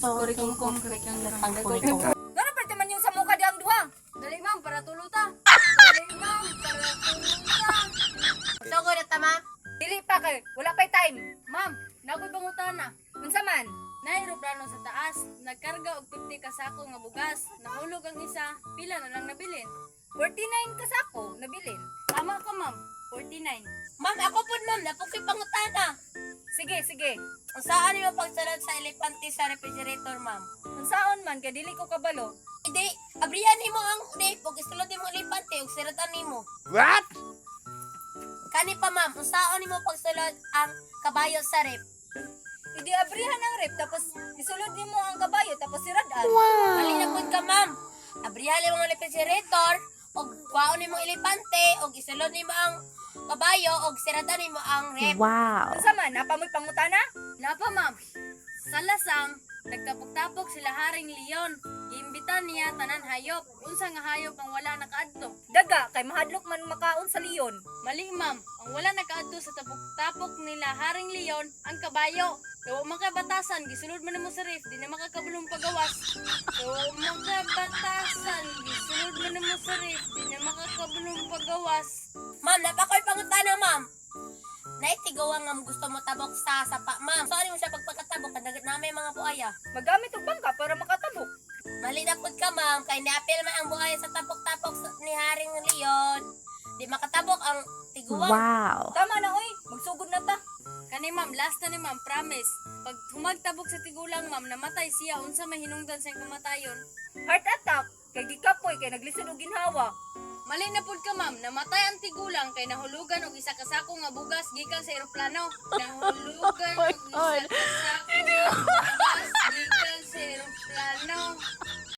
Kuri kong kuri kang Pangkuri-kong. Gano'n pa naman yung sa mukha di ang duha. Dali ma'am, para tuluta. Dali ma'am, para tuluta. Sugod na tama. Dili pa kay, wala pa'y time. Ma'am, nakoy pangutana. Unsa man? Na aeroplano sa taas, nagkarga og 50 ka sako nga bugas, nahulog ang isa, pila na lang nabilin. 49 ka sako, nabilin. Tama ka ma'am, 49. Ma'am, ako po ma'am, napukoy pangutana. Sige, sige. Kung saan mo pagsunod sa elepante sa refrigerator, ma'am? Unsaon man, kay dili ko kabalo. Hindi, abriyan mo ang uday, pag isulod mo elepante, ug siratan mo. What? Kani pa ma'am, kung saan mo pagsulod ang kabayo sa rep? Idi abrihan ang rep, tapos isulod nimo ang kabayo, tapos siradan. Mali na pud ka ma'am. Abrihan mo ang refrigerator, ug kwaon mo elepante, ug isulod mo ang kabayo, ug siratan mo ang rep. Unsa man, napamoy pangutana? Napa ma'am, sa lasang, nagtapok-tapok sila Haring Leon. Iimbitan niya tanan hayop. Unsa nga hayop ang wala nakaadto? Daga, kay mahadlok man makaon sa leon. Mali ma'am, ang wala nakaadto sa tapok-tapok nila Haring Leon, ang kabayo. Kawa makabatasan, gisulod man nimo sa ref, di na makakabulong pagawas. Kawa makabatasan, gisulod man nimo sa ref, di na makakabulong pagawas. Ma'am, napakoy pangutana ma'am. Naitigawa nga gusto mo tabok sa sapa, ma'am. Sorry mo siya pagpakatabok, kadagat namin mga buaya. Magamit og bangka para makatabok. Mali na pud ka ma'am, kay naapil man ang buaya sa tapok-tapok ni Haring Leon. Di makatabok ang tiguan. Tama na oy, magsugod na ta. Kani ma'am, last na ni ma'am, promise. Pag humagtabok sa tigulang ma'am, namatay siya, unsa may hinungdan sa kamatayon. Heart attack, kay gikapoy kay naglisod og ginhawa. Mali na pud ka ma'am, namatay ang tigulang kay nahulugan og isa ka sako nga bugas gikan sa eroplano. Nahulugan og isa ka sako nga bugas gikan sa eroplano.